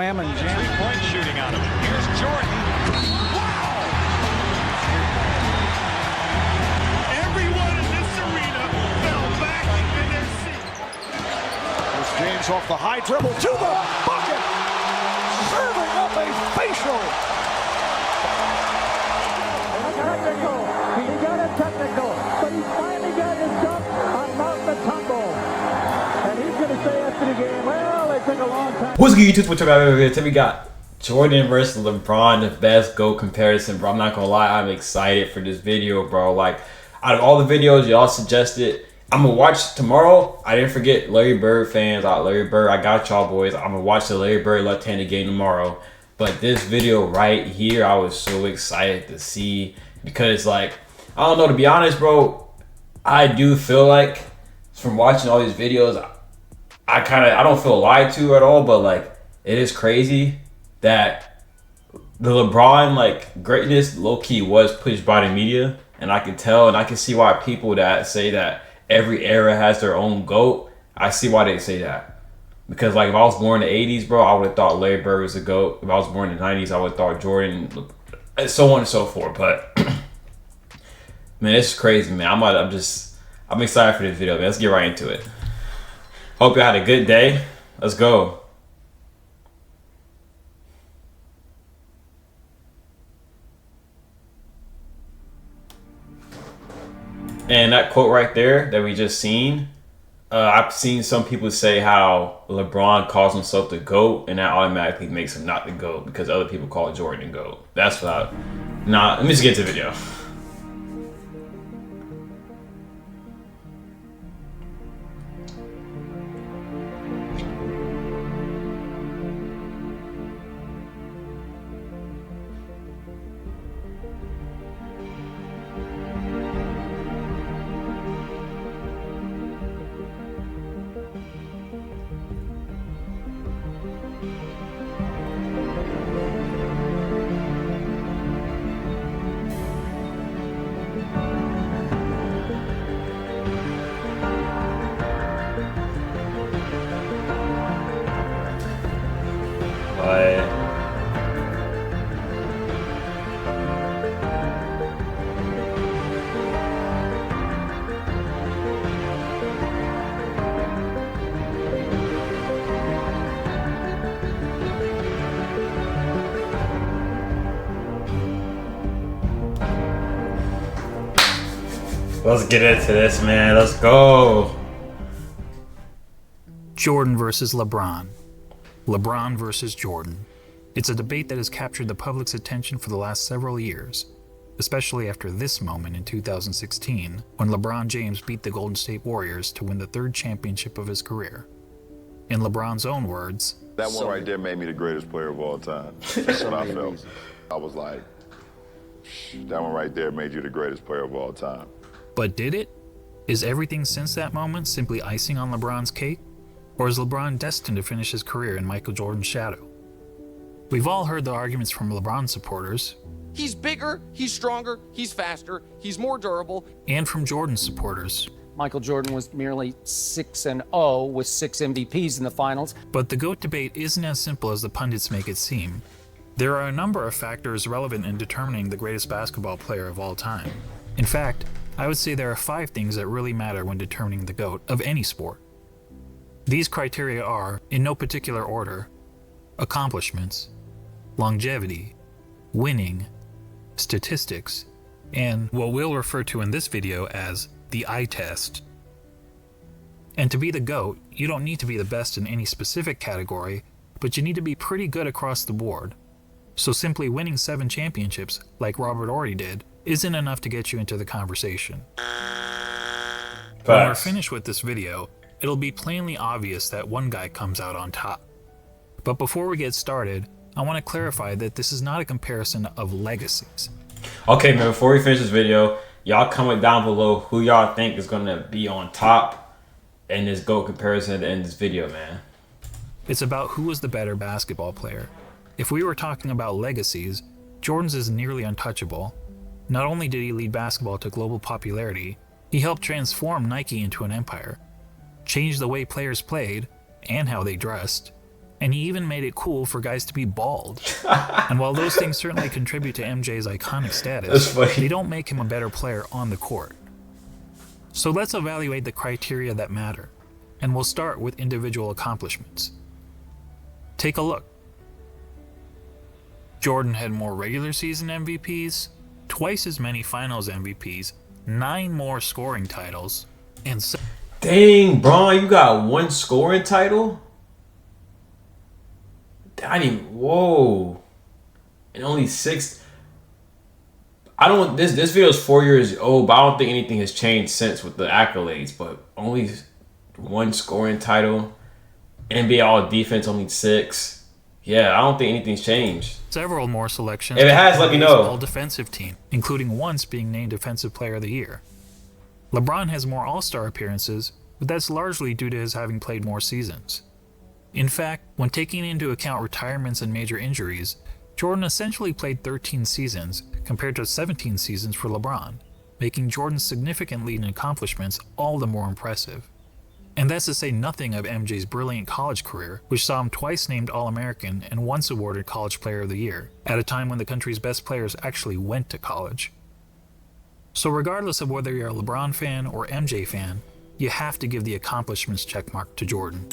Three-point shooting out of it. Here's Jordan. Wow! Everyone in this arena fell back in their seat. There's James off the high dribble to the bucket. Serving up a facial. He got a technical, but he finally got his dunk on Mount Matumbo. And he's going to say after the game, well, it took a long time. What's good, YouTube? What's up, today we got Jordan versus LeBron, the best GOAT comparison, bro. I'm not gonna lie, I'm excited for this video, bro. Like, out of all the videos y'all suggested, I'm gonna watch tomorrow. I didn't forget Larry Bird fans. Larry Bird, I got y'all boys. I'm gonna watch the Larry Bird left-handed game tomorrow. But this video right here, I was so excited to see because, like, I don't know, to be honest, bro, I do feel like from watching all these videos, I don't feel lied to at all, but like, it is crazy that the LeBron like greatness low-key was pushed by the media, and I can tell and I can see why people that say that every era has their own GOAT, I see why they say that. Because like if I was born in the 80s, bro, I would have thought Larry Bird was a GOAT. If I was born in the 90s, I would have thought Jordan, so on and so forth. But man, it's crazy, man. I'm excited for this video, man. Let's get right into it. Hope you had a good day. Let's go. And that quote right there that we just seen, I've seen some people say how LeBron calls himself the GOAT, and that automatically makes him not the GOAT because other people call Jordan the GOAT. That's what let me just get to the video. Let's get into this, man. Let's go. Jordan versus LeBron. LeBron versus Jordan. It's a debate that has captured the public's attention for the last several years, especially after this moment in 2016, when LeBron James beat the Golden State Warriors to win the third championship of his career. In LeBron's own words, that one right there made me the greatest player of all time. That's what I felt. I was like, that one right there made you the greatest player of all time. But did it? Is everything since that moment simply icing on LeBron's cake? Or is LeBron destined to finish his career in Michael Jordan's shadow? We've all heard the arguments from LeBron supporters. He's bigger, he's stronger, he's faster, he's more durable. And from Jordan supporters. Michael Jordan was merely 6-0 with 6 MVPs in the finals. But the GOAT debate isn't as simple as the pundits make it seem. There are a number of factors relevant in determining the greatest basketball player of all time. In fact, I would say there are 5 things that really matter when determining the GOAT of any sport. These criteria are, in no particular order, accomplishments, longevity, winning, statistics, and what we'll refer to in this video as the eye test. And to be the GOAT, you don't need to be the best in any specific category, but you need to be pretty good across the board. So simply winning 7 championships, like Robert Horry did, isn't enough to get you into the conversation. When we're finished with this video, it'll be plainly obvious that one guy comes out on top. But before we get started, I want to clarify that this is not a comparison of legacies. Okay, man, before we finish this video, y'all comment down below who y'all think is going to be on top in this GOAT comparison at the end of this video, man. It's about who is the better basketball player. If we were talking about legacies, Jordan's is nearly untouchable. Not only did he lead basketball to global popularity, he helped transform Nike into an empire, changed the way players played and how they dressed, And he even made it cool for guys to be bald. And while those things certainly contribute to MJ's iconic status, they don't make him a better player on the court. So let's evaluate the criteria that matter, and we'll start with individual accomplishments. Take a look. Jordan had more regular season MVPs, twice as many finals MVPs, 9 more scoring titles, and dang, Bron, you got 1 scoring title? Whoa. And only 6. This video is 4 years old, but I don't think anything has changed since with the accolades. But only 1 scoring title, NBA All Defense only 6. Yeah, I don't think anything's changed. Several more selections. If it has, let me know. All defensive team, including once being named Defensive Player of the Year. LeBron has more All-Star appearances, but that's largely due to his having played more seasons. In fact, when taking into account retirements and major injuries, Jordan essentially played 13 seasons compared to 17 seasons for LeBron, making Jordan's significant lead in accomplishments all the more impressive. And that's to say nothing of MJ's brilliant college career, which saw him twice named All-American and once awarded College Player of the Year, at a time when the country's best players actually went to college. So regardless of whether you're a LeBron fan or MJ fan, you have to give the accomplishments checkmark to Jordan.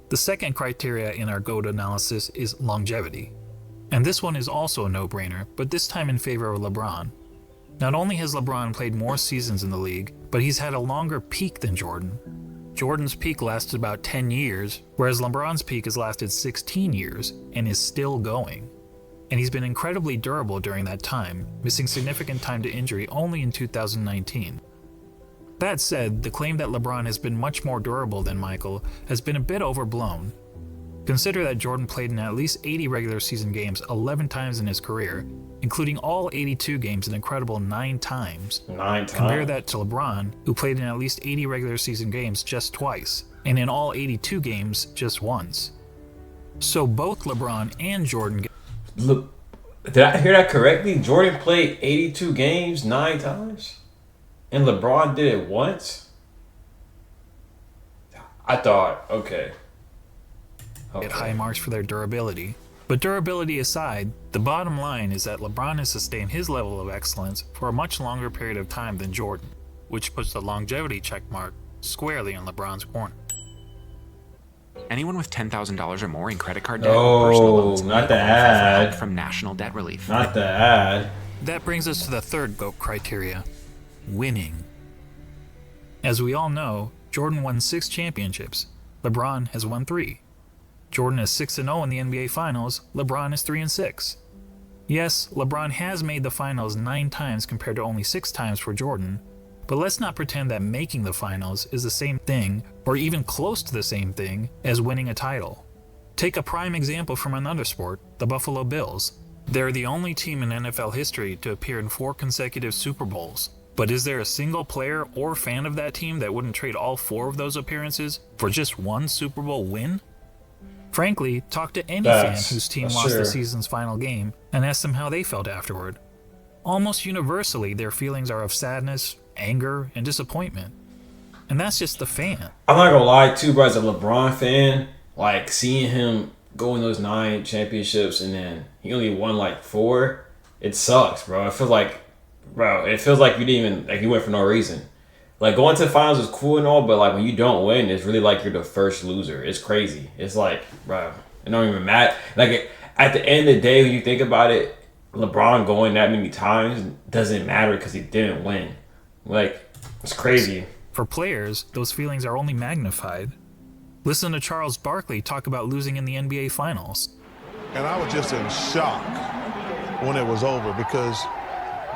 The second criteria in our GOAT analysis is longevity. And this one is also a no-brainer, but this time in favor of LeBron. Not only has LeBron played more seasons in the league, but he's had a longer peak than Jordan. Jordan's peak lasted about 10 years, whereas LeBron's peak has lasted 16 years and is still going. And he's been incredibly durable during that time, missing significant time to injury only in 2019. That said, the claim that LeBron has been much more durable than Michael has been a bit overblown. Consider that Jordan played in at least 80 regular season games 11 times in his career, including all 82 games an incredible 9 times. 9 times. Compare that to LeBron, who played in at least 80 regular season games just twice, and in all 82 games just once. So both LeBron and Jordan... Look, did I hear that correctly? Jordan played 82 games 9 times? And LeBron did it once? I thought, okay. Get high marks for their durability. But durability aside, the bottom line is that LeBron has sustained his level of excellence for a much longer period of time than Jordan, which puts the longevity checkmark squarely in LeBron's corner. Anyone with $10,000 or more in credit card debt or personal loans not the may qualify for help ad. from National Debt Relief. Not the ad. That brings us to the third GOAT criteria, winning. As we all know, Jordan won 6 championships. LeBron has won 3. Jordan is 6-0 in the NBA Finals, LeBron is 3-6. Yes, LeBron has made the finals 9 times compared to only 6 times for Jordan, but let's not pretend that making the finals is the same thing, or even close to the same thing, as winning a title. Take a prime example from another sport, the Buffalo Bills. They're the only team in NFL history to appear in 4 consecutive Super Bowls. But is there a single player or fan of that team that wouldn't trade all 4 of those appearances for just 1 Super Bowl win? Frankly, talk to any fan whose team lost the season's final game and ask them how they felt afterward. Almost universally, their feelings are of sadness, anger, and disappointment. And that's just the fan. I'm not gonna lie too, bro, as a LeBron fan, like seeing him go in those 9 championships and then he only won like 4, it sucks, bro. It feels like you didn't even, like you went for no reason. Like going to the finals is cool and all, but like when you don't win, it's really like you're the first loser. It's crazy. It's like, bro, it don't even matter. Like at the end of the day, when you think about it, LeBron going that many times doesn't matter because he didn't win. Like, it's crazy. For players, those feelings are only magnified. Listen to Charles Barkley talk about losing in the NBA Finals. And I was just in shock when it was over because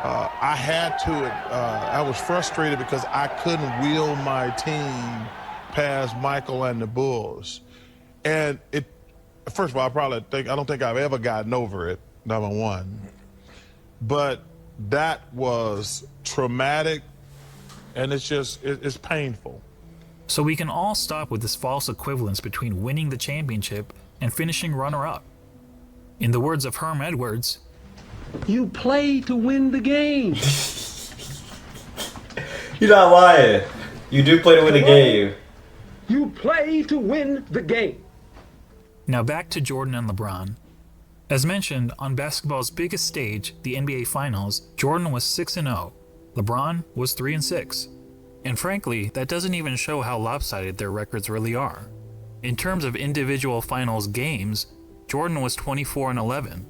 I was frustrated because I couldn't wheel my team past Michael and the Bulls. And first of all, I don't think I've ever gotten over it, number one. But that was traumatic, and it's painful. So we can all stop with this false equivalence between winning the championship and finishing runner-up. In the words of Herm Edwards, you play to win the game. You're not lying. You do play to win the game. You play to win the game. Now back to Jordan and LeBron. As mentioned, on basketball's biggest stage, the NBA Finals, Jordan was 6-0. LeBron was 3-6. And frankly, that doesn't even show how lopsided their records really are. In terms of individual finals games, Jordan was 24-11.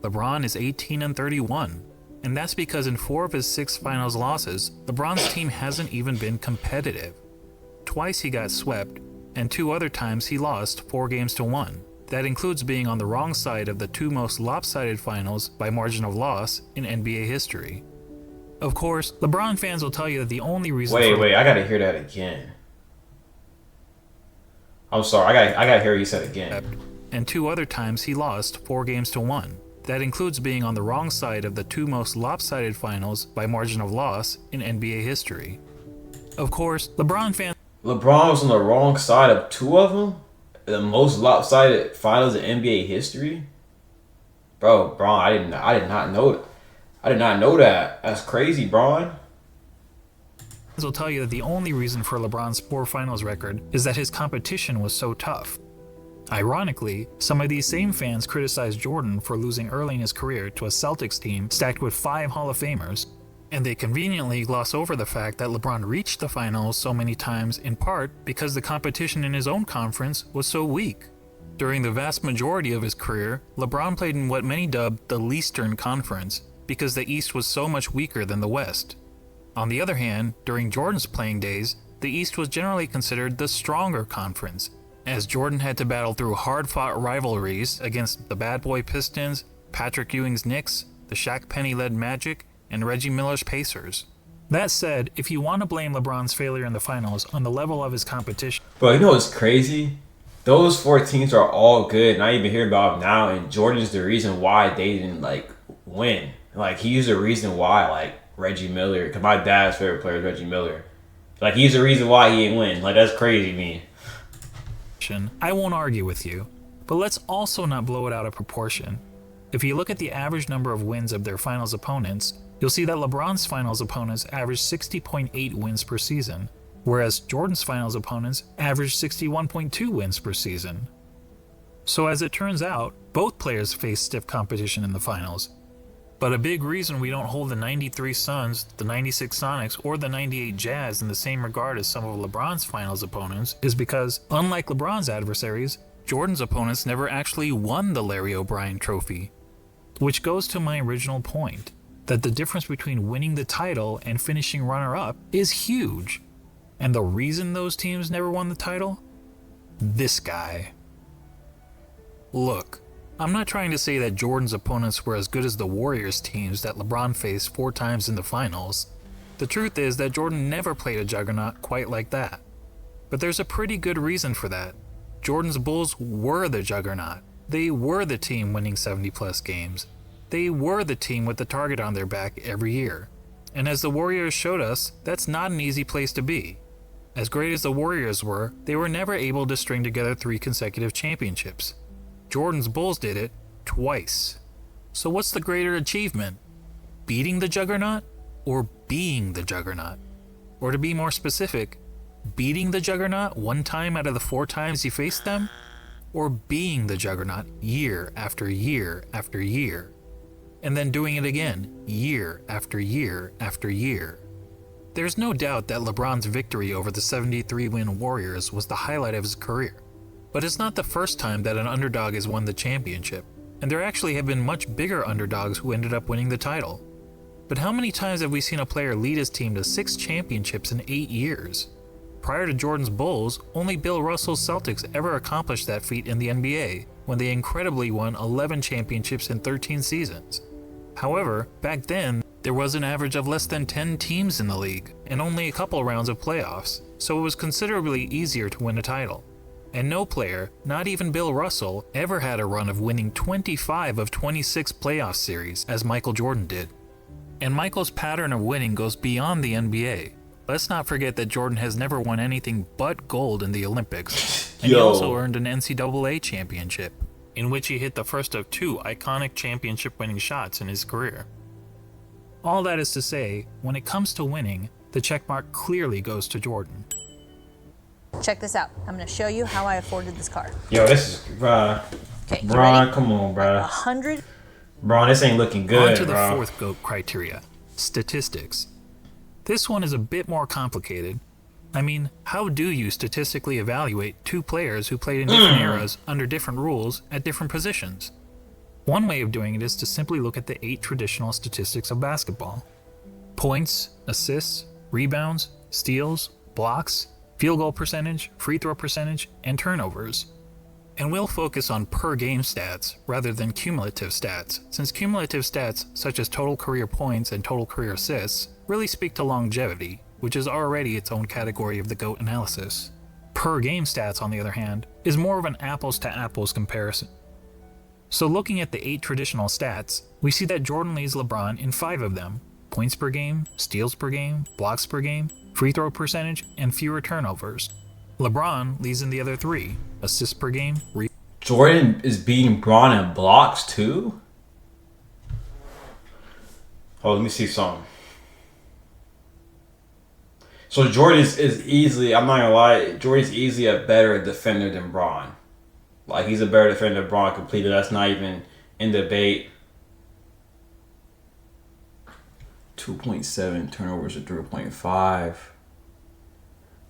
LeBron is 18-31. And that's because in 4 of his 6 finals losses, LeBron's team hasn't even been competitive. Twice he got swept, and 2 other times he lost 4-1. That includes being on the wrong side of the 2 most lopsided finals by margin of loss in NBA history. Of course, LeBron fans will tell you that the only reason Wait, I gotta hear that again. I'm sorry, I gotta hear what you said again. And 2 other times he lost 4-1. That includes being on the wrong side of the 2 most lopsided finals by margin of loss in NBA history. Of course, LeBron was on the wrong side of 2 of them? The most lopsided finals in NBA history? Bro, I did not know that. That's crazy, Bron. will tell you that the only reason for LeBron's poor finals record is that his competition was so tough. Ironically, some of these same fans criticized Jordan for losing early in his career to a Celtics team stacked with 5 Hall of Famers, and they conveniently gloss over the fact that LeBron reached the finals so many times in part because the competition in his own conference was so weak. During the vast majority of his career, LeBron played in what many dubbed the Leastern Conference because the East was so much weaker than the West. On the other hand, during Jordan's playing days, the East was generally considered the stronger conference, as Jordan had to battle through hard-fought rivalries against the Bad Boy Pistons, Patrick Ewing's Knicks, the Shaq Penny-led Magic, and Reggie Miller's Pacers. That said, if you want to blame LeBron's failure in the finals on the level of his competition... Bro, you know what's crazy? Those 4 teams are all good, and I even hear about them now, and Jordan's the reason why they didn't, win. He's the reason why, Reggie Miller, because my dad's favorite player is Reggie Miller. He's the reason why he didn't win. That's crazy to me. I won't argue with you, but let's also not blow it out of proportion. If you look at the average number of wins of their finals opponents, you'll see that LeBron's finals opponents averaged 60.8 wins per season, whereas Jordan's finals opponents averaged 61.2 wins per season. So as it turns out, both players face stiff competition in the finals. But a big reason we don't hold the 93 Suns, the 96 Sonics, or the 98 Jazz in the same regard as some of LeBron's finals opponents is because, unlike LeBron's adversaries, Jordan's opponents never actually won the Larry O'Brien Trophy. Which goes to my original point, that the difference between winning the title and finishing runner-up is huge. And the reason those teams never won the title? This guy. Look, I'm not trying to say that Jordan's opponents were as good as the Warriors teams that LeBron faced 4 times in the finals. The truth is that Jordan never played a juggernaut quite like that. But there's a pretty good reason for that. Jordan's Bulls were the juggernaut. They were the team winning 70-plus games. They were the team with the target on their back every year. And as the Warriors showed us, that's not an easy place to be. As great as the Warriors were, they were never able to string together 3 consecutive championships. Jordan's Bulls did it twice. So what's the greater achievement? Beating the juggernaut or being the juggernaut? Or to be more specific, beating the juggernaut 1 time out of the 4 times you faced them? Or being the juggernaut year after year after year? And then doing it again year after year after year? There's no doubt that LeBron's victory over the 73-win Warriors was the highlight of his career. But it's not the first time that an underdog has won the championship, and there actually have been much bigger underdogs who ended up winning the title. But how many times have we seen a player lead his team to 6 championships in 8 years? Prior to Jordan's Bulls, only Bill Russell's Celtics ever accomplished that feat in the NBA, when they incredibly won 11 championships in 13 seasons. However, back then, there was an average of less than 10 teams in the league, and only a couple rounds of playoffs, so it was considerably easier to win a title. And no player, not even Bill Russell, ever had a run of winning 25 of 26 playoff series, as Michael Jordan did. And Michael's pattern of winning goes beyond the NBA. Let's not forget that Jordan has never won anything but gold in the Olympics, and he also earned an NCAA championship, in which he hit the first of 2 iconic championship-winning shots in his career. All that is to say, when it comes to winning, the checkmark clearly goes to Jordan. Check this out. I'm going to show you how I afforded this car. Yo, this is, bruh. Okay, Bron, come on, bruh. 100. Bron, this ain't looking good, On to the bro. fourth GOAT criteria, statistics. This one is a bit more complicated. I mean, how do you statistically evaluate two players who played in different eras under different rules at different positions? One way of doing it is to simply look at the 8 traditional statistics of basketball. Points, assists, rebounds, steals, blocks, field goal percentage, free throw percentage, and turnovers. And we'll focus on per game stats rather than cumulative stats, since cumulative stats such as total career points and total career assists really speak to longevity, which is already its own category of the GOAT analysis. Per game stats, on the other hand, is more of an apples to apples comparison. So looking at the 8 traditional stats, we see that Jordan leads LeBron in 5 of them: points per game, steals per game, blocks per game, free throw percentage, and fewer turnovers. LeBron leads in the other 3: assists per game. Jordan is beating Bron in blocks too? Oh, let me see something. So Jordan is easily, I'm not gonna lie, Jordan's easily a better defender than Bron. Like, he's a better defender than Bron completely. That's not even in debate. 2.7 turnovers to 3.5.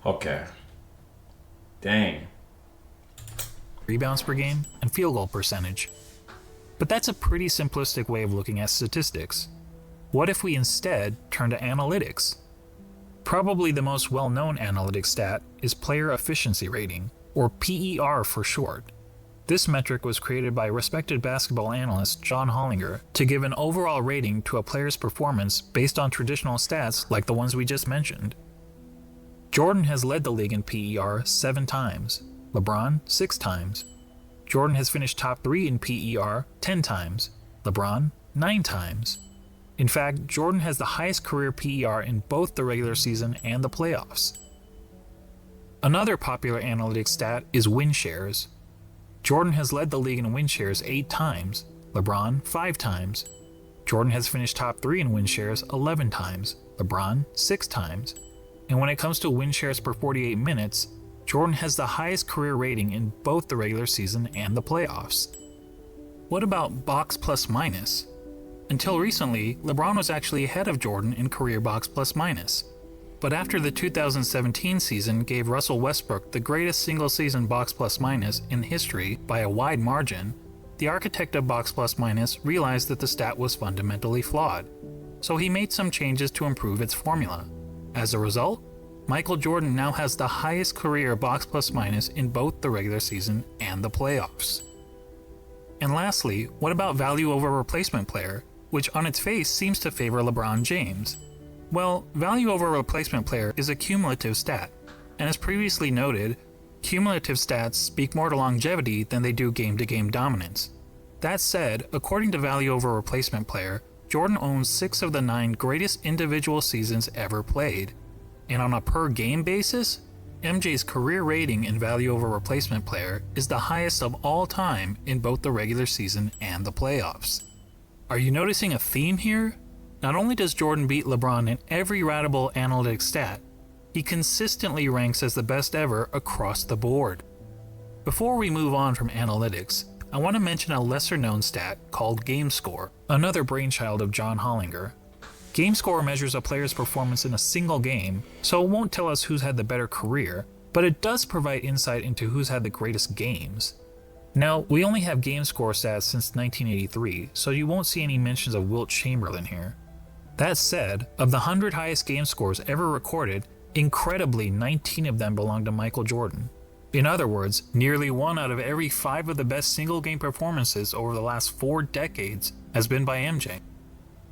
Okay. Dang. Rebounds per game, and field goal percentage. But that's a pretty simplistic way of looking at statistics. What if we instead turn to analytics? Probably the most well-known analytics stat is player efficiency rating, or PER for short. This metric was created by respected basketball analyst John Hollinger to give an overall rating to a player's performance based on traditional stats like the ones we just mentioned. Jordan has led the league in PER 7 times, LeBron 6 times. Jordan has finished top 3 in PER 10 times, LeBron 9 times. In fact, Jordan has the highest career PER in both the regular season and the playoffs. Another popular analytics stat is win shares. Jordan has led the league in win shares 8 times, LeBron 5 times. Jordan has finished top 3 in win shares 11 times, LeBron 6 times. And when it comes to win shares per 48 minutes, Jordan has the highest career rating in both the regular season and the playoffs. What about box plus minus? Until recently, LeBron was actually ahead of Jordan in career box plus minus. But after the 2017 season gave Russell Westbrook the greatest single-season box plus minus in history by a wide margin, the architect of box plus minus realized that the stat was fundamentally flawed. So he made some changes to improve its formula. As a result, Michael Jordan now has the highest career box plus minus in both the regular season and the playoffs. And lastly, what about value over replacement player, which on its face seems to favor LeBron James? Well, value over replacement player is a cumulative stat, and as previously noted, cumulative stats speak more to longevity than they do game-to-game dominance. That said, according to value over replacement player, Jordan owns 6 of the 9 greatest individual seasons ever played. And on a per-game basis, MJ's career rating in value over replacement player is the highest of all time in both the regular season and the playoffs. Are you noticing a theme here? Not only does Jordan beat LeBron in every ratable analytics stat, he consistently ranks as the best ever across the board. Before we move on from analytics, I want to mention a lesser-known stat called game score, another brainchild of John Hollinger. Game score measures a player's performance in a single game, so it won't tell us who's had the better career, but it does provide insight into who's had the greatest games. Now, we only have game score stats since 1983, so you won't see any mentions of Wilt Chamberlain here. That said, of the 100 highest game scores ever recorded, incredibly 19 of them belong to Michael Jordan. In other words, nearly 1 out of every 5 of the best single-game performances over the last 4 decades has been by MJ.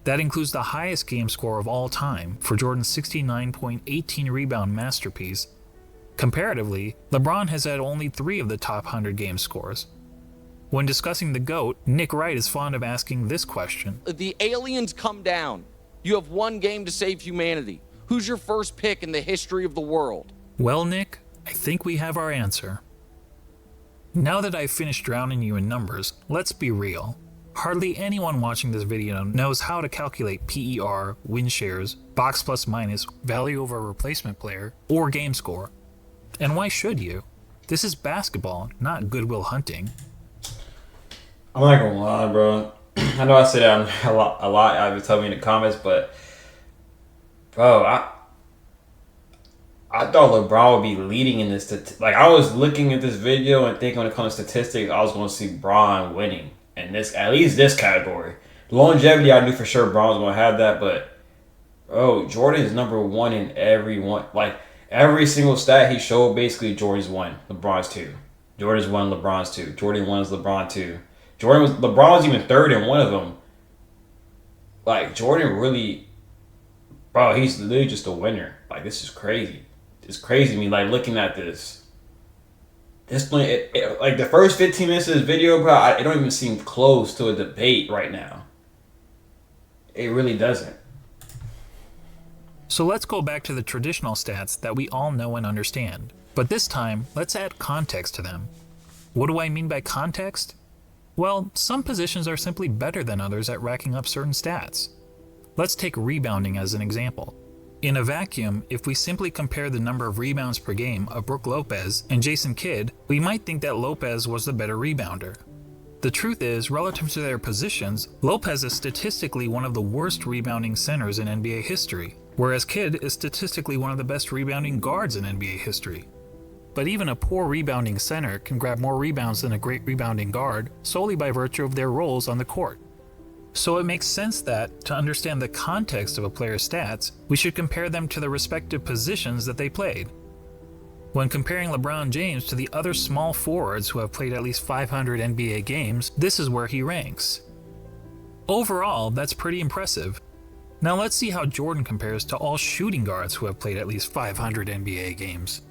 That includes the highest game score of all time for Jordan's 69.18 rebound masterpiece. Comparatively, LeBron has had only 3 of the top 100 game scores. When discussing the GOAT, Nick Wright is fond of asking this question. The aliens come down. You have 1 game to save humanity. Who's your first pick in the history of the world? Well, Nick, I think we have our answer. Now that I've finished drowning you in numbers, let's be real. Hardly anyone watching this video knows how to calculate PER, win shares, box plus minus, value over replacement player, or game score. And why should you? This is basketball, not Goodwill Hunting. I'm not gonna lie, bro. I know I say that a lot. I've been telling me in the comments, but bro, I thought LeBron would be leading in this. Like, I was looking at this video and thinking when it comes to statistics, I was going to see Bron winning in this, at least this category. Longevity, I knew for sure Bron was going to have that, but bro, Jordan is number one in every one. Like, every single stat he showed, basically Jordan's one, LeBron's two. Jordan's one, LeBron's two. Jordan one's LeBron two. LeBron was even third in one of them. Like, Jordan really, bro, he's literally just a winner. Like, this is crazy. It's crazy to me, like, looking at this. Like, the first 15 minutes of this video, bro, it don't even seem close to a debate right now. It really doesn't. So let's go back to the traditional stats that we all know and understand. But this time, let's add context to them. What do I mean by context? Well, some positions are simply better than others at racking up certain stats. Let's take rebounding as an example. In a vacuum, if we simply compare the number of rebounds per game of Brook Lopez and Jason Kidd, we might think that Lopez was the better rebounder. The truth is, relative to their positions, Lopez is statistically one of the worst rebounding centers in NBA history, whereas Kidd is statistically one of the best rebounding guards in NBA history. But even a poor rebounding center can grab more rebounds than a great rebounding guard solely by virtue of their roles on the court. So it makes sense that, to understand the context of a player's stats, we should compare them to the respective positions that they played. When comparing LeBron James to the other small forwards who have played at least 500 NBA games, this is where he ranks. Overall, that's pretty impressive. Now let's see how Jordan compares to all shooting guards who have played at least 500 NBA games.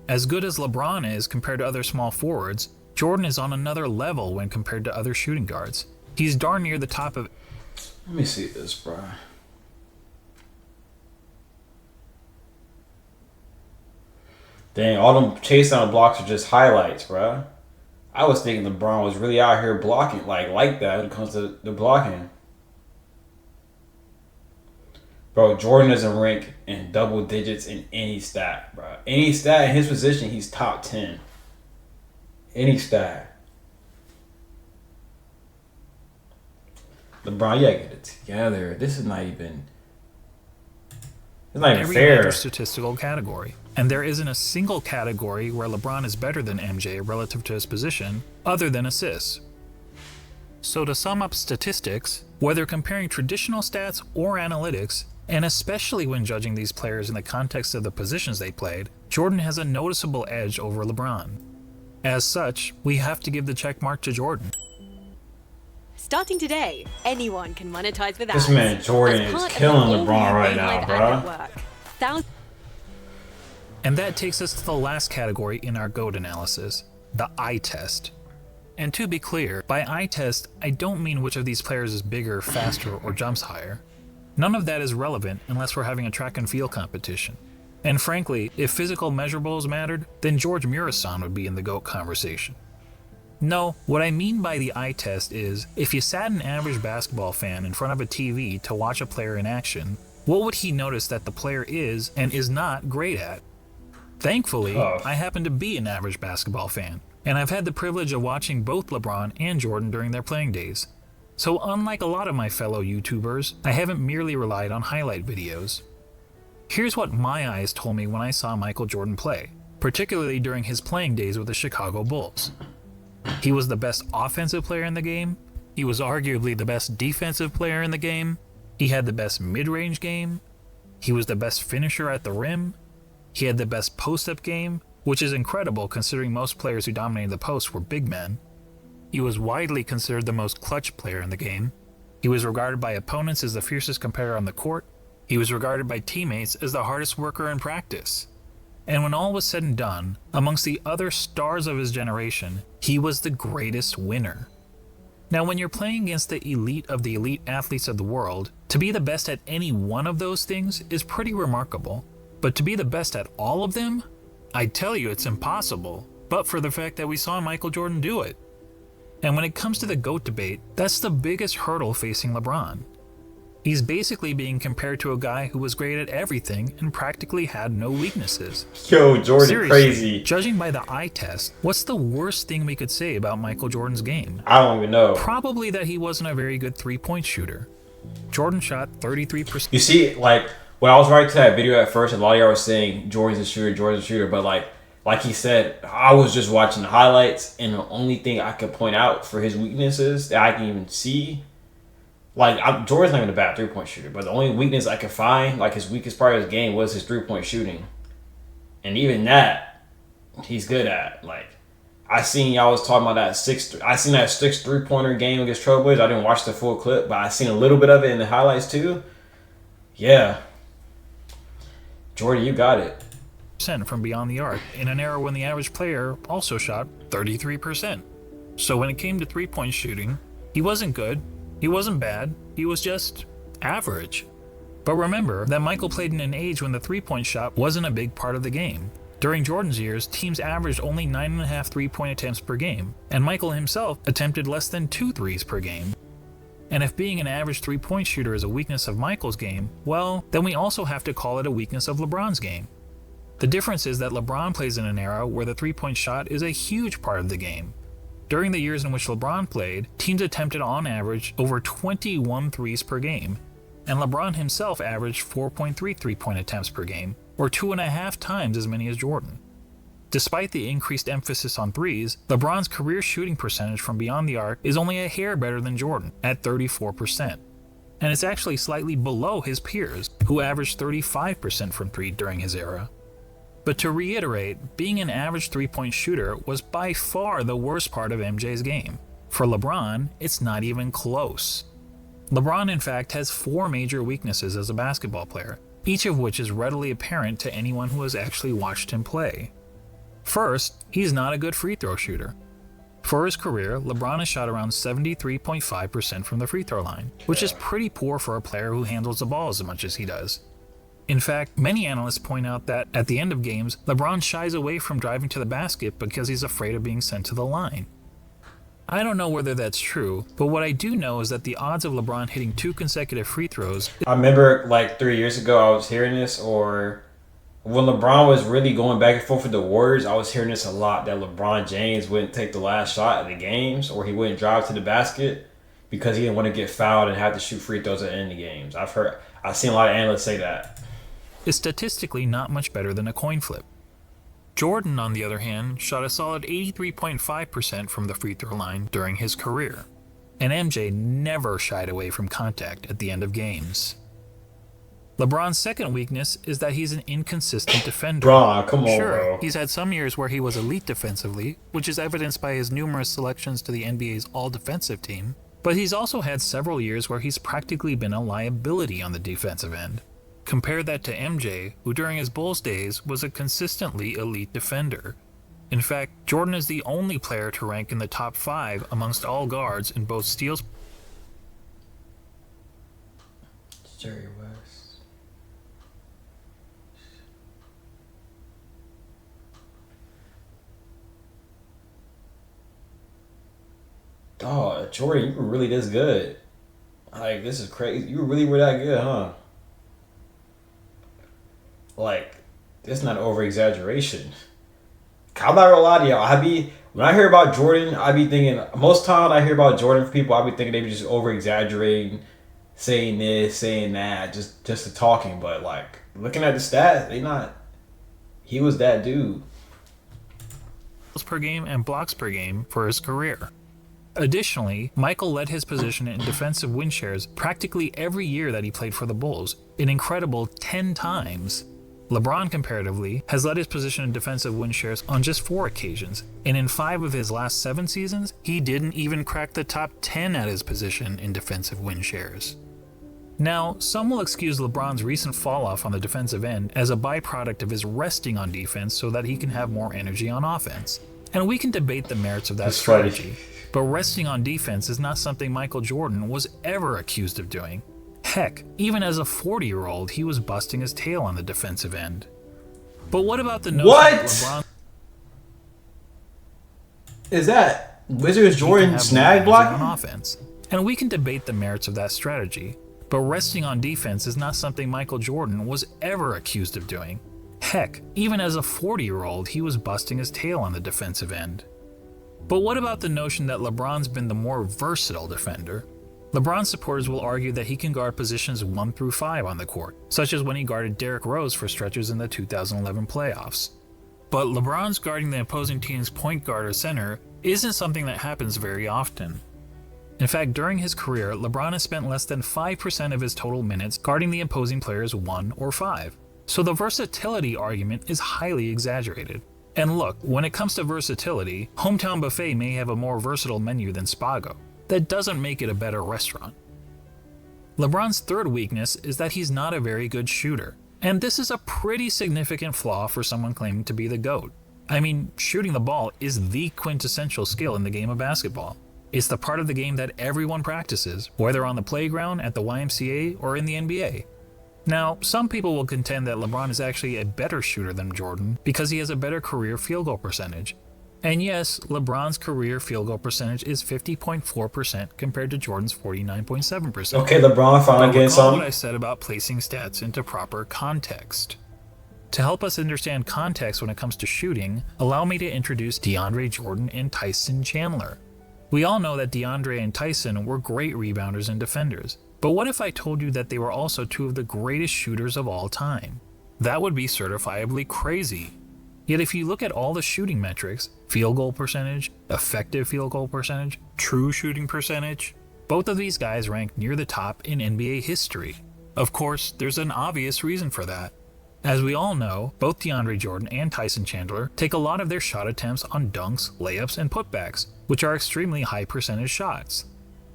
As good as LeBron is compared to other small forwards, Jordan is on another level when compared to other shooting guards. He's darn near the top of... Let me see this, bro. Dang, all them chase down blocks are just highlights, bro. I was thinking LeBron was really out here blocking like that when it comes to the blocking. Bro, Jordan doesn't rank in double digits in any stat, bro. Any stat in his position, he's top 10. Any stat. LeBron, you gotta get it together. This is not even... It's not even every fair. major statistical category. And there isn't a single category where LeBron is better than MJ relative to his position, other than assists. So to sum up statistics, whether comparing traditional stats or analytics, and especially when judging these players in the context of the positions they played, Jordan has a noticeable edge over LeBron. As such, we have to give the check mark to Jordan. Starting today, anyone can monetize with This ads. man Jordan is killing LeBron right now, bro. And that takes us to the last category in our GOAT analysis, the eye test. And to be clear, by eye test, I don't mean which of these players is bigger, faster, or jumps higher. None of that is relevant unless we're having a track and field competition. And frankly, if physical measurables mattered, then George Murasan would be in the GOAT conversation. No, what I mean by the eye test is, if you sat an average basketball fan in front of a TV to watch a player in action, what would he notice that the player is and is not great at? Thankfully, I happen to be an average basketball fan, and I've had the privilege of watching both LeBron and Jordan during their playing days. So unlike a lot of my fellow YouTubers, I haven't merely relied on highlight videos. Here's what my eyes told me when I saw Michael Jordan play, particularly during his playing days with the Chicago Bulls. He was the best offensive player in the game, he was arguably the best defensive player in the game, he had the best mid-range game, he was the best finisher at the rim, he had the best post-up game, which is incredible considering most players who dominated the post were big men. He was widely considered the most clutch player in the game. He was regarded by opponents as the fiercest competitor on the court. He was regarded by teammates as the hardest worker in practice. And when all was said and done, amongst the other stars of his generation, he was the greatest winner. Now, when you're playing against the elite of the elite athletes of the world, to be the best at any one of those things is pretty remarkable. But to be the best at all of them? I tell you it's impossible, but for the fact that we saw Michael Jordan do it. And when it comes to the GOAT debate, that's the biggest hurdle facing LeBron. He's basically being compared to a guy who was great at everything and practically had no weaknesses. Yo, Jordan, Seriously, crazy. Judging by the eye test, what's the worst thing we could say about Michael Jordan's game? I don't even know. Probably that he wasn't a very good three-point shooter. Jordan shot 33%. You see, like, when I was writing to that video at first, a lot of y'all were saying Jordan's a shooter, but like he said, I was just watching the highlights, and the only thing I could point out for his weaknesses that I can even see, Jordan's not even a bad three-point shooter, but the only weakness I could find, like his weakest part of his game, was his three-point shooting. And even that, he's good at. Like, I seen y'all was talking about that six three-pointer game against Trailblazers. I didn't watch the full clip, but I seen a little bit of it in the highlights too. Yeah. Jordan, you got it. From beyond the arc, in an era when the average player also shot 33%. So when it came to three-point shooting, he wasn't good, he wasn't bad, he was just average. But remember that Michael played in an age when the three-point shot wasn't a big part of the game. During Jordan's years, teams averaged only 9.5 three-point attempts per game, and Michael himself attempted less than 2 threes per game. And if being an average three-point shooter is a weakness of Michael's game, well, then we also have to call it a weakness of LeBron's game. The difference is that LeBron plays in an era where the three-point shot is a huge part of the game. During the years in which LeBron played, teams attempted on average over 21 threes per game, and LeBron himself averaged 4.3 three-point attempts per game, or 2.5 times as many as Jordan. Despite the increased emphasis on threes, LeBron's career shooting percentage from beyond the arc is only a hair better than Jordan, at 34%. And it's actually slightly below his peers, who averaged 35% from three during his era. But to reiterate, being an average three-point shooter was by far the worst part of MJ's game. For LeBron, it's not even close. LeBron, in fact, has 4 major weaknesses as a basketball player, each of which is readily apparent to anyone who has actually watched him play. First, he's not a good free throw shooter. For his career, LeBron has shot around 73.5% from the free throw line, which is pretty poor for a player who handles the ball as much as he does. In fact, many analysts point out that, at the end of games, LeBron shies away from driving to the basket because he's afraid of being sent to the line. I don't know whether that's true, but what I do know is that the odds of LeBron hitting 2 consecutive free throws... I remember like 3 years ago I was hearing this, or when LeBron was really going back and forth with the Warriors, I was hearing this a lot, that LeBron James wouldn't take the last shot of the games, or he wouldn't drive to the basket because he didn't want to get fouled and have to shoot free throws at the end of the games. I've seen a lot of analysts say that. Is statistically not much better than a coin flip. Jordan, on the other hand, shot a solid 83.5% from the free throw line during his career, and MJ never shied away from contact at the end of games. LeBron's second weakness is that he's an inconsistent defender. Bro, come on, sure, bro. He's had some years where he was elite defensively, which is evidenced by his numerous selections to the NBA's all-defensive team, but he's also had several years where he's practically been a liability on the defensive end. Compare that to MJ, who during his Bulls days was a consistently elite defender. In fact, Jordan is the only player to rank in the top 5 amongst all guards in both steals. Jerry West. Oh, Jordan, you were really this good. Like, this is crazy. You really were that good, huh? Like, it's not over exaggeration. I'm not gonna lie to y'all. When I hear about Jordan, I be thinking, most time I hear about Jordan from people, I be thinking they be just over exaggerating, saying this, saying that, just the talking. But like, looking at the stats, he was that dude. Per game and blocks per game for his career. Additionally, Michael led his position in defensive win shares practically every year that he played for the Bulls, an incredible 10 times. LeBron, comparatively, has led his position in defensive win shares on just 4 occasions, and in 5 of his last 7 seasons, he didn't even crack the top 10 at his position in defensive win shares. Now, some will excuse LeBron's recent fall-off on the defensive end as a byproduct of his resting on defense so that he can have more energy on offense. And we can debate the merits of that strategy, but resting on defense is not something Michael Jordan was ever accused of doing. Heck, even as a 40-year-old, he was busting his tail on the defensive end. But what about the notion that LeBron is that Wizards Jordan snag blocking on offense? And we can debate the merits of that strategy, But resting on defense is not something Michael Jordan was ever accused of doing. Heck, even as a 40-year-old, he was busting his tail on the defensive end. But what about the notion that LeBron's been the more versatile defender? LeBron supporters will argue that he can guard positions 1 through 5 on the court, such as when he guarded Derrick Rose for stretches in the 2011 playoffs. But LeBron's guarding the opposing team's point guard or center isn't something that happens very often. In fact, during his career, LeBron has spent less than 5% of his total minutes guarding the opposing players 1 or 5. So the versatility argument is highly exaggerated. And look, when it comes to versatility, Hometown Buffet may have a more versatile menu than Spago. That doesn't make it a better restaurant. LeBron's third weakness is that he's not a very good shooter. And this is a pretty significant flaw for someone claiming to be the GOAT. I mean, shooting the ball is the quintessential skill in the game of basketball. It's the part of the game that everyone practices, whether on the playground, at the YMCA, or in the NBA. Now, some people will contend that LeBron is actually a better shooter than Jordan because he has a better career field goal percentage. And yes, LeBron's career field goal percentage is 50.4% compared to Jordan's 49.7%. Okay, LeBron finally getting something. What I said about placing stats into proper context. To help us understand context when it comes to shooting, allow me to introduce DeAndre Jordan and Tyson Chandler. We all know that DeAndre and Tyson were great rebounders and defenders, but what if I told you that they were also two of the greatest shooters of all time? That would be certifiably crazy. Yet if you look at all the shooting metrics, field goal percentage, effective field goal percentage, true shooting percentage, both of these guys rank near the top in NBA history. Of course, there's an obvious reason for that. As we all know, both DeAndre Jordan and Tyson Chandler take a lot of their shot attempts on dunks, layups, and putbacks, which are extremely high percentage shots.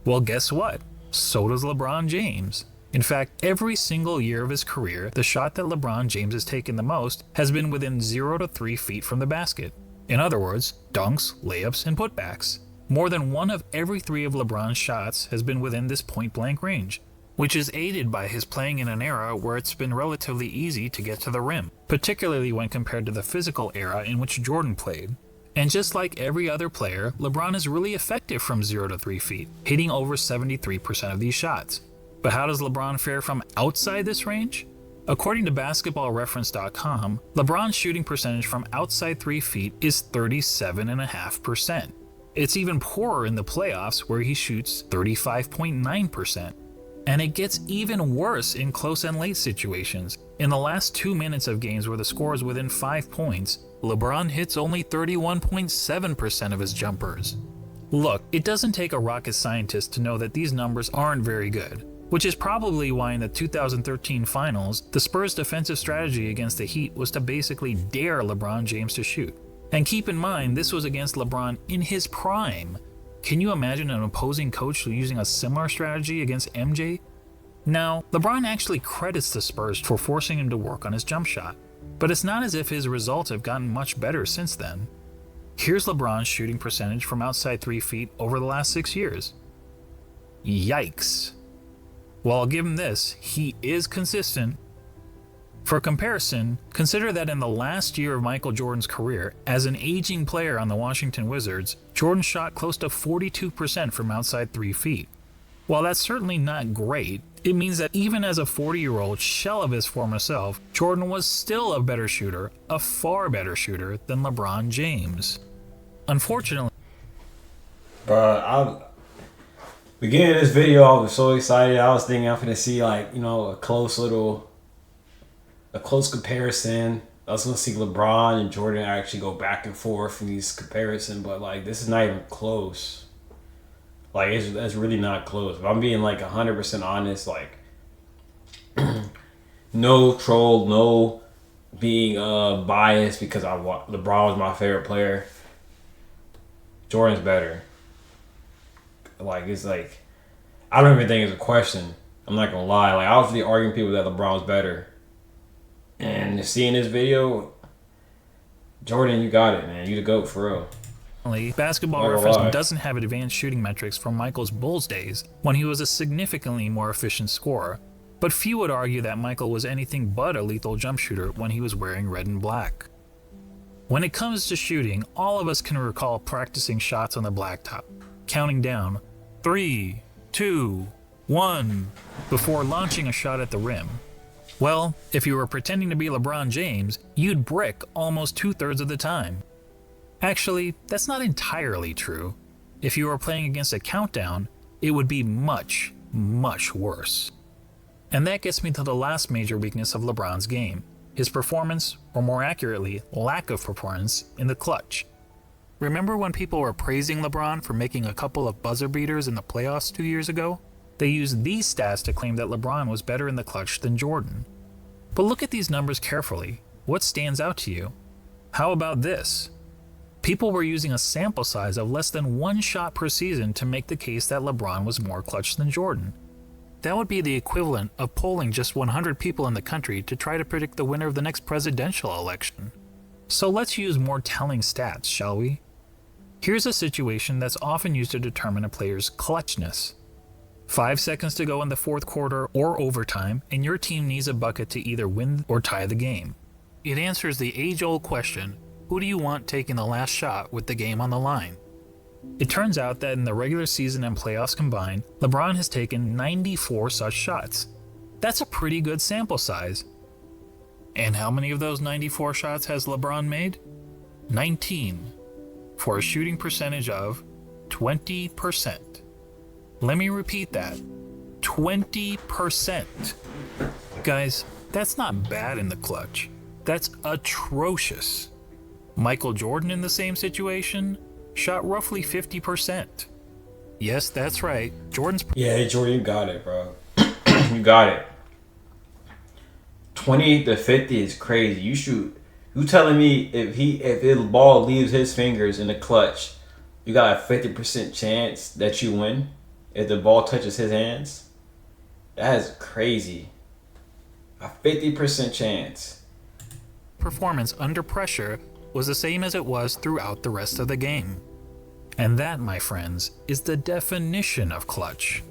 Well, guess what? So does LeBron James. In fact, every single year of his career, the shot that LeBron James has taken the most has been within 0 to 3 feet from the basket. In other words, dunks, layups, and putbacks. More than 1 of every 3 of LeBron's shots has been within this point-blank range, which is aided by his playing in an era where it's been relatively easy to get to the rim, particularly when compared to the physical era in which Jordan played. And just like every other player, LeBron is really effective from 0 to 3 feet, hitting over 73% of these shots. But how does LeBron fare from outside this range? According to basketballreference.com, LeBron's shooting percentage from outside 3 feet is 37.5%. It's even poorer in the playoffs where he shoots 35.9%. And it gets even worse in close and late situations. In the last 2 minutes of games where the score is within 5 points, LeBron hits only 31.7% of his jumpers. Look, it doesn't take a rocket scientist to know that these numbers aren't very good, which is probably why in the 2013 finals, the Spurs' defensive strategy against the Heat was to basically dare LeBron James to shoot. And keep in mind, this was against LeBron in his prime. Can you imagine an opposing coach using a similar strategy against MJ? Now, LeBron actually credits the Spurs for forcing him to work on his jump shot, but it's not as if his results have gotten much better since then. Here's LeBron's shooting percentage from outside 3 feet over the last 6 years. Yikes. Well, I'll give him this, he is consistent. For comparison, consider that in the last year of Michael Jordan's career, as an aging player on the Washington Wizards, Jordan shot close to 42% from outside 3 feet. While that's certainly not great, it means that even as a 40-year-old shell of his former self, Jordan was still a better shooter, a far better shooter than LeBron James. Unfortunately, beginning of this video, I was so excited. I was thinking I'm gonna see a close comparison. I was gonna see LeBron and Jordan actually go back and forth in these comparisons, but this is not even close. That's really not close. If I'm being 100% honest, no troll, no being biased because LeBron was my favorite player. Jordan's better. I don't even think it's a question. I'm not gonna lie. I was really arguing people that LeBron was better. And seeing this video, Jordan, you got it, man. You the GOAT for real. Basketball Reference doesn't have advanced shooting metrics from Michael's Bulls days, when he was a significantly more efficient scorer. But few would argue that Michael was anything but a lethal jump shooter when he was wearing red and black. When it comes to shooting, all of us can recall practicing shots on the blacktop, counting down 3, 2, 1 before launching a shot at the rim. Well, if you were pretending to be LeBron James, you'd brick almost 2/3 of the time. Actually, that's not entirely true. If you were playing against a countdown, it would be much, much worse. And that gets me to the last major weakness of LeBron's game, his performance, or more accurately, lack of performance, in the clutch. Remember when people were praising LeBron for making a couple of buzzer beaters in the playoffs 2 years ago? They used these stats to claim that LeBron was better in the clutch than Jordan. But look at these numbers carefully. What stands out to you? How about this? People were using a sample size of less than 1 shot per season to make the case that LeBron was more clutch than Jordan. That would be the equivalent of polling just 100 people in the country to try to predict the winner of the next presidential election. So let's use more telling stats, shall we? Here's a situation that's often used to determine a player's clutchness. 5 seconds to go in the fourth quarter or overtime, and your team needs a bucket to either win or tie the game. It answers the age-old question, who do you want taking the last shot with the game on the line? It turns out that in the regular season and playoffs combined, LeBron has taken 94 such shots. That's a pretty good sample size. And how many of those 94 shots has LeBron made? 19, for a shooting percentage of 20%. Let me repeat that. 20%. Guys, that's not bad in the clutch. That's atrocious. Michael Jordan in the same situation shot roughly 50%. Yes, that's right. Jordan's... Yeah, Jordan, you got it, bro. You got it. 20 to 50 is crazy. You telling me if the ball leaves his fingers in the clutch, you got a 50% chance that you win if the ball touches his hands? That is crazy. A 50% chance. Performance under pressure was the same as it was throughout the rest of the game. And that, my friends, is the definition of clutch.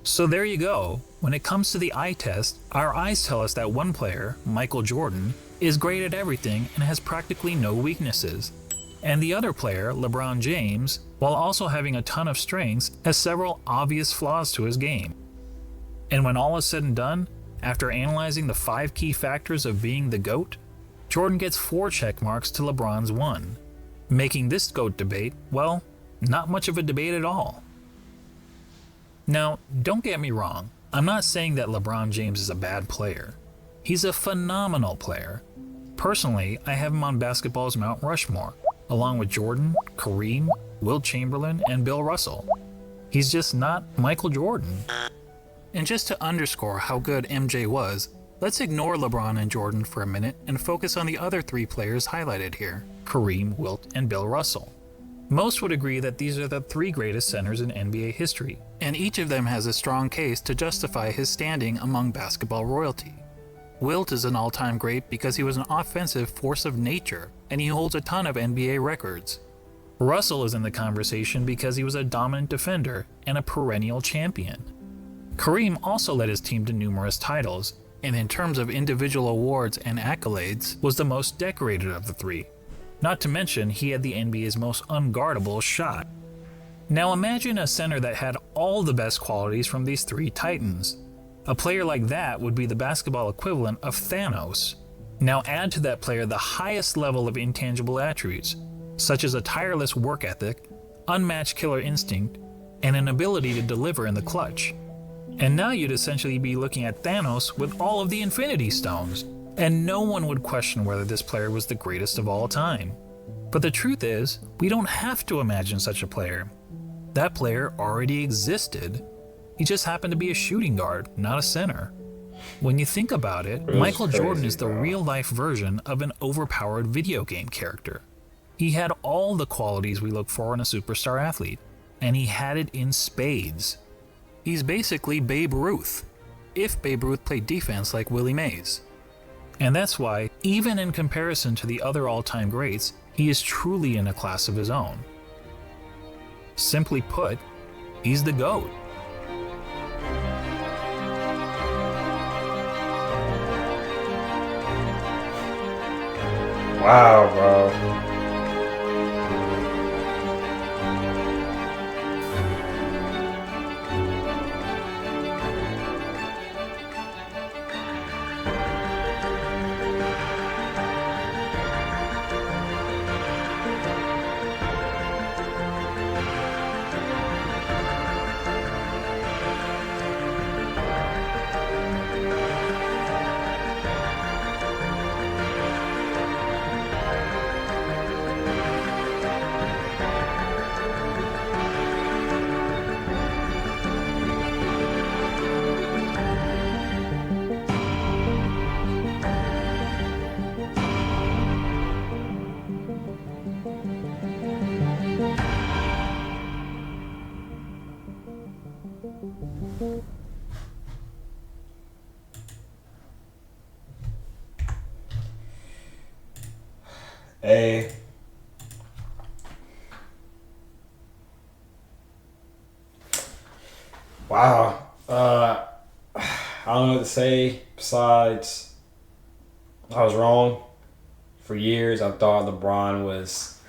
So there you go. When it comes to the eye test, our eyes tell us that one player, Michael Jordan, is great at everything and has practically no weaknesses. And the other player, LeBron James, while also having a ton of strengths, has several obvious flaws to his game. And when all is said and done, after analyzing the 5 key factors of being the GOAT, Jordan gets 4 check marks to LeBron's 1, making this GOAT debate, well, not much of a debate at all. Now, don't get me wrong, I'm not saying that LeBron James is a bad player. He's a phenomenal player. Personally, I have him on basketball's Mount Rushmore, along with Jordan, Kareem, Wilt Chamberlain, and Bill Russell. He's just not Michael Jordan. And just to underscore how good MJ was, let's ignore LeBron and Jordan for a minute and focus on the other 3 players highlighted here, Kareem, Wilt, and Bill Russell. Most would agree that these are the 3 greatest centers in NBA history, and each of them has a strong case to justify his standing among basketball royalty. Wilt is an all-time great because he was an offensive force of nature, and he holds a ton of NBA records. Russell is in the conversation because he was a dominant defender and a perennial champion. Kareem also led his team to numerous titles, and in terms of individual awards and accolades, was the most decorated of the 3. Not to mention, he had the NBA's most unguardable shot. Now imagine a center that had all the best qualities from these 3 titans. A player like that would be the basketball equivalent of Thanos. Now add to that player the highest level of intangible attributes, such as a tireless work ethic, unmatched killer instinct, and an ability to deliver in the clutch. And now you'd essentially be looking at Thanos with all of the Infinity Stones, and no one would question whether this player was the greatest of all time. But the truth is, we don't have to imagine such a player. That player already existed. He just happened to be a shooting guard, not a center. When you think about it, Michael Jordan is the real-life version of an overpowered video game character. He had all the qualities we look for in a superstar athlete, and he had it in spades. He's basically Babe Ruth, if Babe Ruth played defense like Willie Mays. And that's why, even in comparison to the other all-time greats, he is truly in a class of his own. Simply put, he's the GOAT. Wow, bro. Hey. Wow. I don't know what to say besides I was wrong. For years, I thought LeBron was.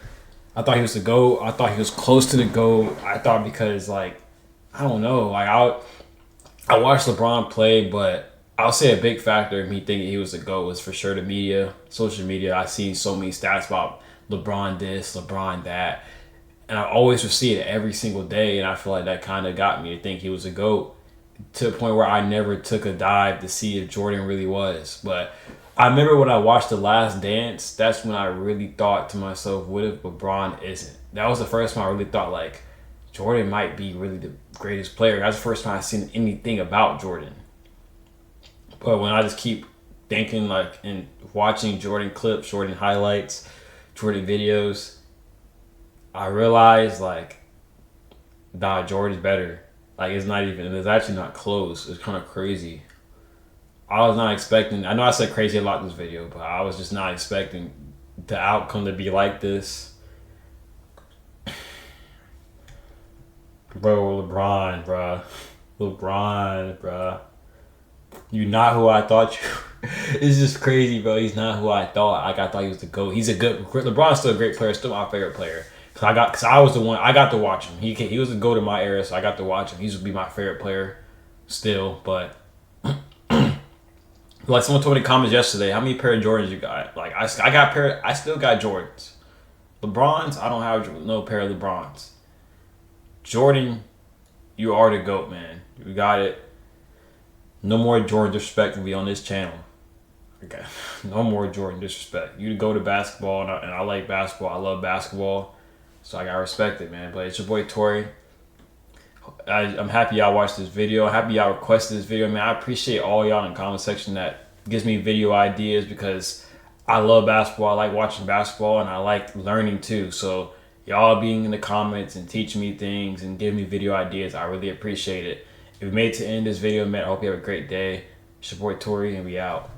I thought he was the GOAT. I thought he was close to the GOAT. I thought because like, I don't know. Like I watched LeBron play, but I'll say a big factor in me thinking he was the GOAT was for sure the media, social media. I see so many stats about LeBron this, LeBron that, and I always would see it every single day, and I feel like that kind of got me to think he was a GOAT to the point where I never took a dive to see if Jordan really was. But I remember when I watched The Last Dance, that's when I really thought to myself, what if LeBron isn't? That was the first time I really thought, like, Jordan might be really the greatest player. That's the first time I've seen anything about Jordan. But when I just keep thinking, like, and watching Jordan clips, Jordan highlights, Jordan videos, I realized, like, nah, Jordan's better. Like, it's actually not close. It's kind of crazy. I was not expecting, I know I said crazy a lot in this video, but I was just not expecting the outcome to be like this. Bro, LeBron, bruh. You're not who I thought you. It's just crazy, bro. He's not who I thought. Like, I thought he was the GOAT. LeBron's still a great player, still my favorite player. Cause I was the one, I got to watch him. He was the GOAT in my era, so I got to watch him. He used to be my favorite player still, but like someone told me in the comments yesterday, how many pair of Jordans you got? Like I still got Jordans. LeBrons, I don't have no pair of LeBrons. Jordan, you are the GOAT, man. You got it. No more Jordan disrespect will be on this channel. Okay, no more Jordan disrespect. You go to basketball, and I like basketball. I love basketball, so I gotta respect it, man. But it's your boy Tori. I'm happy y'all watched this video. Happy y'all requested this video, man. I appreciate all y'all in the comment section that gives me video ideas because I love basketball. I like watching basketball and I like learning too. So y'all being in the comments and teaching me things and giving me video ideas, I really appreciate it. If you made it to the end of this video, man, I hope you have a great day. It's your boy Tori, and we out.